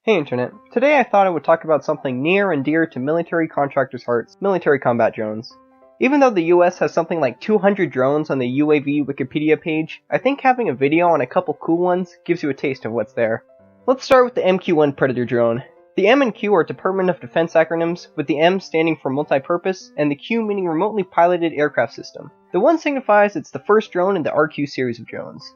Hey Internet, today I thought I would talk about something near and dear to military contractors' hearts, military combat drones. Even though the US has something like 200 drones on the UAV Wikipedia page, I think having a video on a couple cool ones gives you a taste of what's there. Let's start with the MQ-1 Predator drone. The M and Q are Department of Defense acronyms, with the M standing for multi-purpose and the Q meaning remotely piloted aircraft system. The 1 signifies it's the first drone in the RQ series of drones.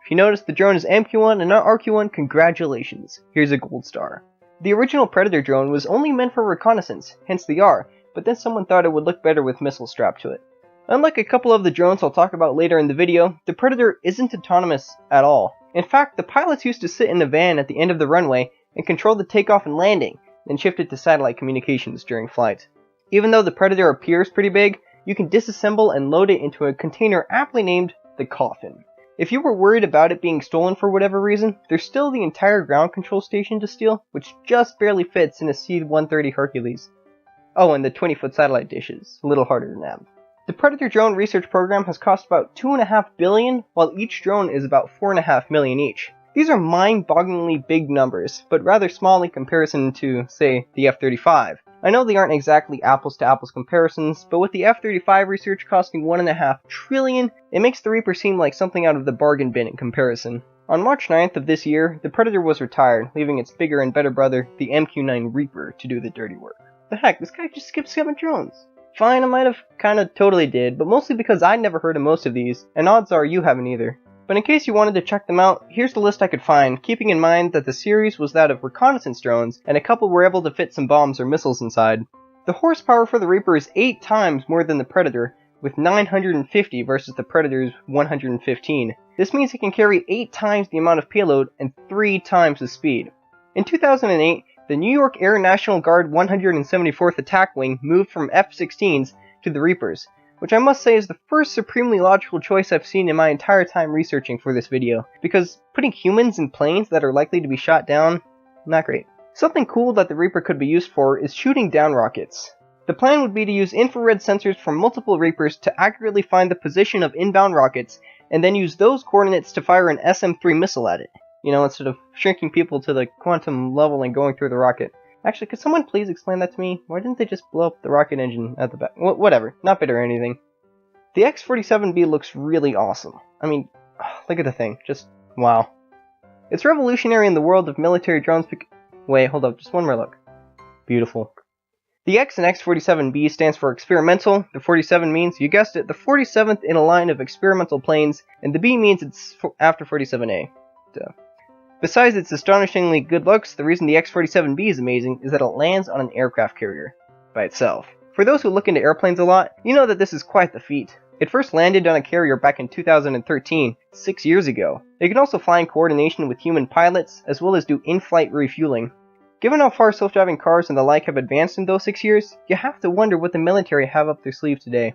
If you notice the drone is MQ-1 and not RQ-1, congratulations, here's a gold star. The original Predator drone was only meant for reconnaissance, hence the R, but then someone thought it would look better with missiles strapped to it. Unlike a couple of the drones I'll talk about later in the video, the Predator isn't autonomous at all. In fact, the pilots used to sit in a van at the end of the runway and control the takeoff and landing, then shift it to satellite communications during flight. Even though the Predator appears pretty big, you can disassemble and load it into a container aptly named the Coffin. If you were worried about it being stolen for whatever reason, there's still the entire ground control station to steal, which just barely fits in a C-130 Hercules. Oh, and the 20-foot satellite dish is a little harder to nab. The Predator drone research program has cost about $2.5 billion, while each drone is about $4.5 million each. These are mind-bogglingly big numbers, but rather small in comparison to, say, the F-35. I know they aren't exactly apples-to-apples comparisons, but with the F-35 research costing $1.5 trillion, it makes the Reaper seem like something out of the bargain bin in comparison. On March 9th of this year, the Predator was retired, leaving its bigger and better brother, the MQ-9 Reaper, to do the dirty work. The heck, this guy just skipped 7 drones. Fine, I might have kinda totally did, but mostly because I'd never heard of most of these, and odds are you haven't either. But in case you wanted to check them out, here's the list I could find, keeping in mind that the series was that of reconnaissance drones, and a couple were able to fit some bombs or missiles inside. The horsepower for the Reaper is 8 times more than the Predator, with 950 versus the Predator's 115. This means it can carry 8 times the amount of payload and 3 times the speed. In 2008, the New York Air National Guard 174th Attack Wing moved from F-16s to the Reapers, which I must say is the first supremely logical choice I've seen in my entire time researching for this video, because putting humans in planes that are likely to be shot down, not great. Something cool that the Reaper could be used for is shooting down rockets. The plan would be to use infrared sensors from multiple Reapers to accurately find the position of inbound rockets, and then use those coordinates to fire an SM-3 missile at it. You know, instead of shrinking people to the quantum level and going through the rocket. Actually, could someone please explain that to me? Why didn't they just blow up the rocket engine at the back? Whatever, not bitter or anything. The X-47B looks really awesome. I mean, look at the thing, just wow. It's revolutionary in the world of military drones wait, hold up, just one more look. Beautiful. The X in X-47B stands for experimental, the 47 means, you guessed it, the 47th in a line of experimental planes, and the B means it's after 47A. Duh. Besides its astonishingly good looks, the reason the X-47B is amazing is that it lands on an aircraft carrier by itself. For those who look into airplanes a lot, you know that this is quite the feat. It first landed on a carrier back in 2013, 6 years ago. It can also fly in coordination with human pilots, as well as do in-flight refueling. Given how far self-driving cars and the like have advanced in those 6 years, you have to wonder what the military have up their sleeve today.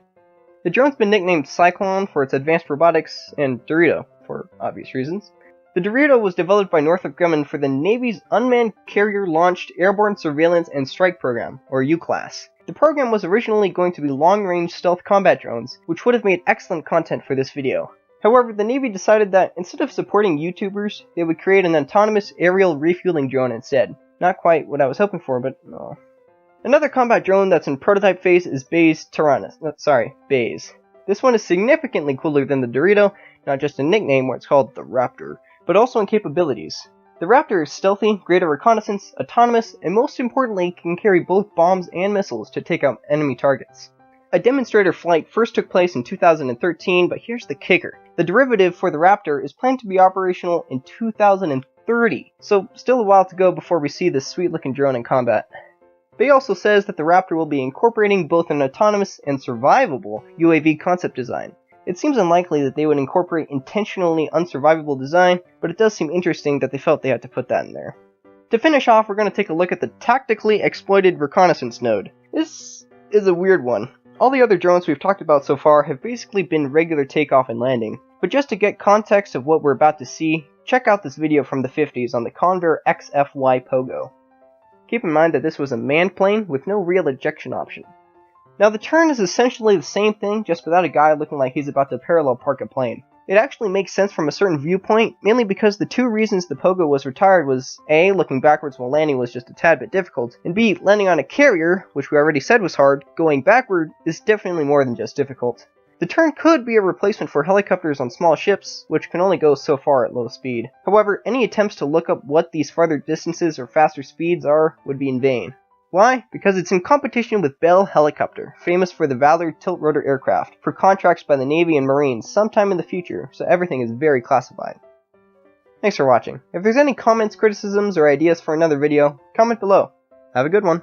The drone's been nicknamed Cyclone for its advanced robotics, and Dorito, for obvious reasons. The Dorito was developed by Northrop Grumman for the Navy's Unmanned Carrier-Launched Airborne Surveillance and Strike Program, or UCLASS. The program was originally going to be long-range stealth combat drones, which would have made excellent content for this video. However, the Navy decided that instead of supporting YouTubers, they would create an autonomous aerial refueling drone instead. Not quite what I was hoping for, but no. Another combat drone that's in prototype phase is Bayes Taranis. Bayes. This one is significantly cooler than the Dorito, not just a nickname where it's called the Raptor, but also in capabilities. The Raptor is stealthy, great at reconnaissance, autonomous, and most importantly can carry both bombs and missiles to take out enemy targets. A demonstrator flight first took place in 2013, but here's the kicker. The derivative for the Raptor is planned to be operational in 2030, so still a while to go before we see this sweet looking drone in combat. Bay also says that the Raptor will be incorporating both an autonomous and survivable UAV concept design. It seems unlikely that they would incorporate intentionally unsurvivable design, but it does seem interesting that they felt they had to put that in there. To finish off, we're going to take a look at the Tactically Exploited Reconnaissance Node. This is a weird one. All the other drones we've talked about so far have basically been regular takeoff and landing, but just to get context of what we're about to see, check out this video from the 50s on the Convair XFY Pogo. Keep in mind that this was a manned plane with no real ejection option. Now the turn is essentially the same thing, just without a guy looking like he's about to parallel park a plane. It actually makes sense from a certain viewpoint, mainly because the two reasons the Pogo was retired was A, looking backwards while landing was just a tad bit difficult, and B, landing on a carrier, which we already said was hard, going backward is definitely more than just difficult. The Tern could be a replacement for helicopters on small ships, which can only go so far at low speed. However, any attempts to look up what these farther distances or faster speeds are would be in vain. Why? Because it's in competition with Bell Helicopter, famous for the Valor tilt-rotor aircraft, for contracts by the Navy and Marines sometime in the future, so everything is very classified. Thanks for watching. If there's any comments, criticisms, or ideas for another video, comment below. Have a good one.